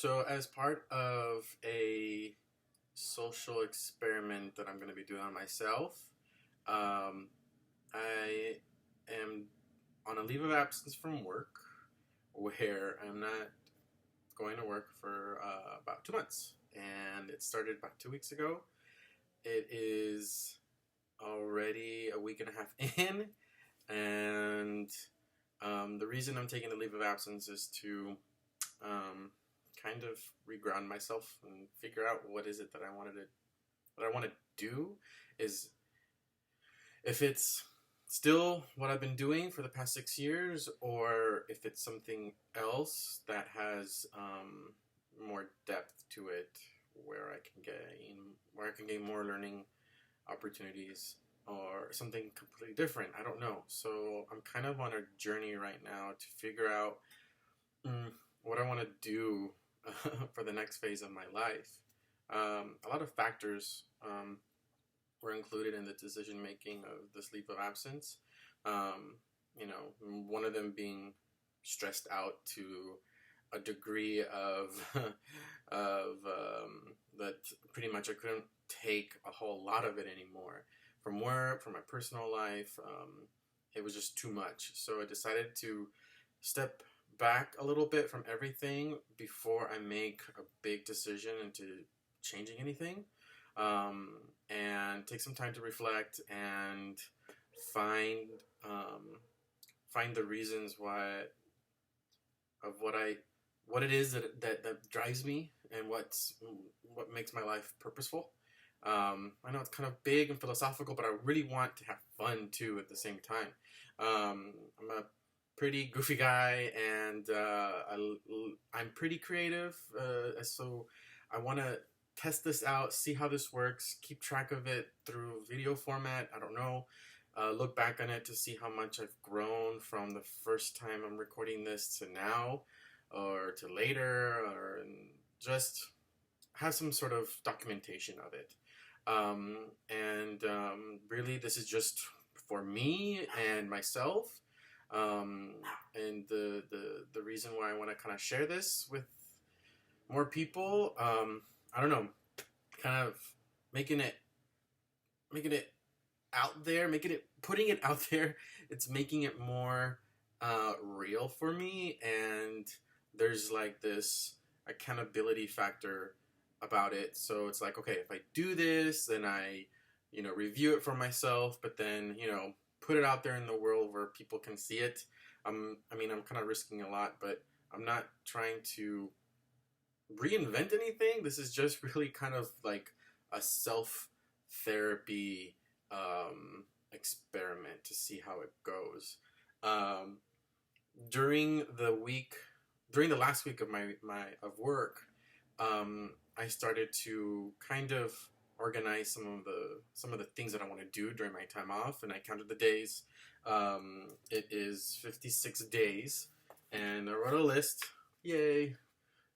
So, as part of a social experiment that I'm going to be doing on myself, um, I am on a leave of absence from work where I'm not going to work for about 2 months. And it started about 2 weeks ago. It is already a week and a half in. And the reason I'm taking the leave of absence is to um, kind of reground myself and figure out what is it that I want to do. Is if it's still what I've been doing for the past 6 years, or if it's something else that has more depth to it, where I can gain more learning opportunities, or something completely different. I don't know. So I'm kind of on a journey right now to figure out mm, what I want to do for the next phase of my life. A lot of factors were included in the decision making of this leave of absence. One of them being stressed out to a degree of that pretty much I couldn't take a whole lot of it anymore. From work, from my personal life, it was just too much. So I decided to step back a little bit from everything before I make a big decision into changing anything, and take some time to reflect and find find the reasons why of what it is that drives me and what makes my life purposeful. I know it's kind of big and philosophical, but I really want to have fun too at the same time. I'm a pretty goofy guy, and I'm pretty creative, so I want to test this out, see how this works, keep track of it through video format. I don't know. Look back on it to see how much I've grown from the first time I'm recording this to now, or to later, or just have some sort of documentation of it. Really, this is just for me and myself. And the reason why I want to kind of share this with more people, I don't know, kind of making it out there, putting it out there. It's making it more real for me, and there's like this accountability factor about it. So it's like, okay, if I do this, then I, review it for myself, but then, put it out there in the world where people can see it. I'm kind of risking a lot, but I'm not trying to reinvent anything. This is just really kind of like a self therapy experiment to see how it goes. Um, during the last week of my of work, I started to kind of organize some of the things that I want to do during my time off, and I counted the days. It is 56 days, and I wrote a list. Yay!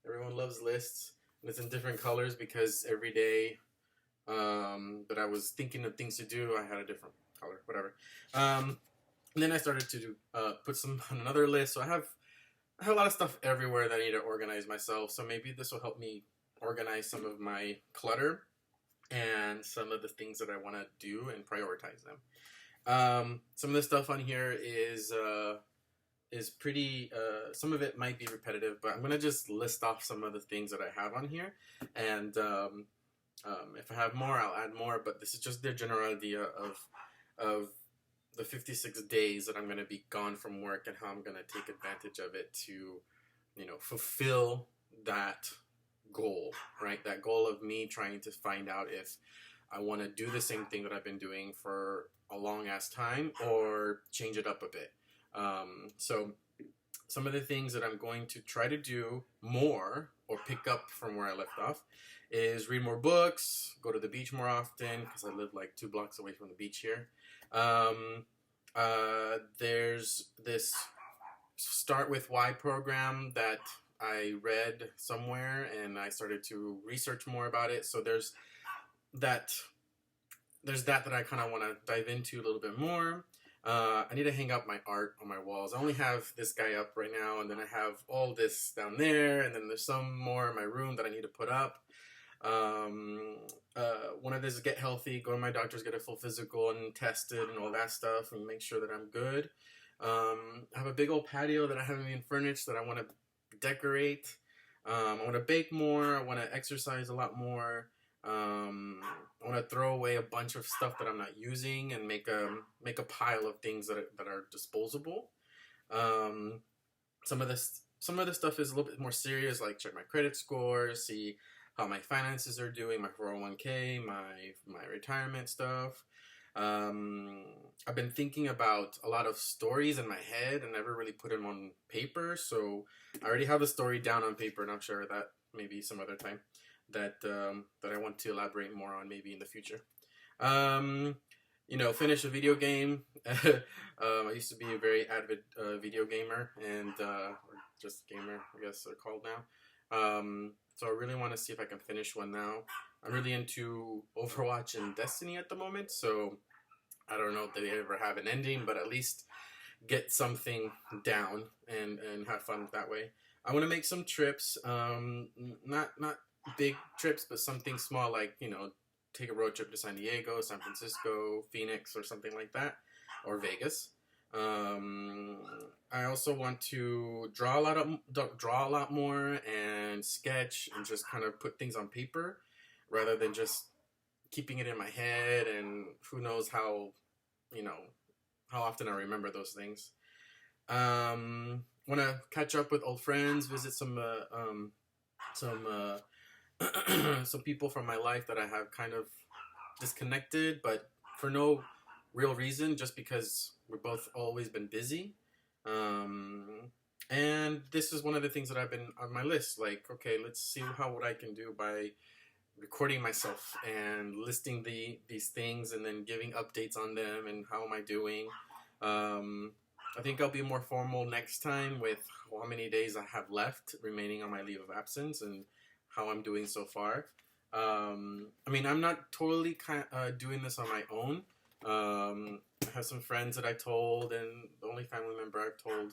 Everyone loves lists, and it's in different colors because every day that I was thinking of things to do, I had a different color, whatever. And then I started to put some on another list. So I have a lot of stuff everywhere that I need to organize myself. So maybe this will help me organize some of my clutter and some of the things that I want to do and prioritize them. Some of the stuff on here is pretty. Some of it might be repetitive, but I'm gonna just list off some of the things that I have on here, and if I have more, I'll add more. But this is just the general idea of the 56 days that I'm gonna be gone from work and how I'm gonna take advantage of it to, fulfill that goal, right? That goal of me trying to find out if I want to do the same thing that I've been doing for a long ass time or change it up a bit. So some of the things that I'm going to try to do more or pick up from where I left off is read more books, go to the beach more often because I live like 2 blocks away from the beach here. There's this Start With Why program that I read somewhere, and I started to research more about it. So there's that I kind of want to dive into a little bit more. I need to hang up my art on my walls. I only have this guy up right now, and then I have all this down there, and then there's some more in my room that I need to put up. One of this is get healthy, go to my doctor's, get a full physical and tested and all that stuff, and make sure that I'm good. I have a big old patio that I haven't even furnished that I want to decorate. I want to bake more. I want to exercise a lot more. I want to throw away a bunch of stuff that I'm not using and make a pile of things that are disposable. Some of this stuff is a little bit more serious, like check my credit score, see how my finances are doing, my 401k, my retirement stuff. I've been thinking about a lot of stories in my head and never really put them on paper. So I already have a story down on paper, and I'll share that maybe some other time that I want to elaborate more on maybe in the future. Finish a video game. I used to be a very avid video gamer, and or just gamer, I guess they're called now. So I really want to see if I can finish one now. I'm really into Overwatch and Destiny at the moment, so I don't know if they ever have an ending, but at least get something down and have fun that way. I want to make some trips, not big trips, but something small, like, take a road trip to San Diego, San Francisco, Phoenix, or something like that, or Vegas. I also want to draw a lot more and sketch and just kind of put things on paper rather than just keeping it in my head, and who knows how often I remember those things. Want to catch up with old friends, visit some people from my life that I have kind of disconnected, but for no real reason, just because we've both always been busy. And this is one of the things that I've been on my list. Like, okay, let's see what I can do by recording myself and listing these things and then giving updates on them and how am I doing. I think I'll be more formal next time with how many days I have left remaining on my leave of absence and how I'm doing so far. I'm not totally doing this on my own. I have some friends that I told, and the only family member I've told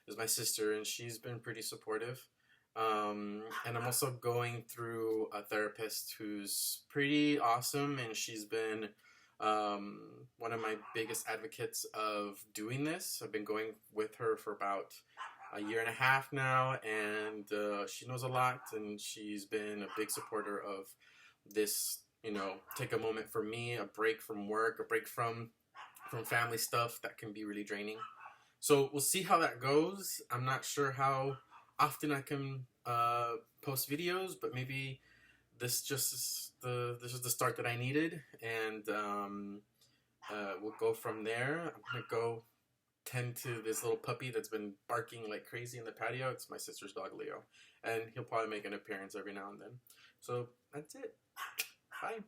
is my sister, and she's been pretty supportive. And I'm also going through a therapist who's pretty awesome, and she's been one of my biggest advocates of doing this. I've been going with her for about a year and a half now, and she knows a lot, and she's been a big supporter of this, take a moment for me, a break from work, a break from family stuff that can be really draining. So we'll see how that goes. I'm not sure how often I can post videos, but maybe this is the start that I needed, and we'll go from there. I'm gonna go tend to this little puppy that's been barking like crazy in the patio. It's my sister's dog, Leo, and he'll probably make an appearance every now and then. So that's it. Bye.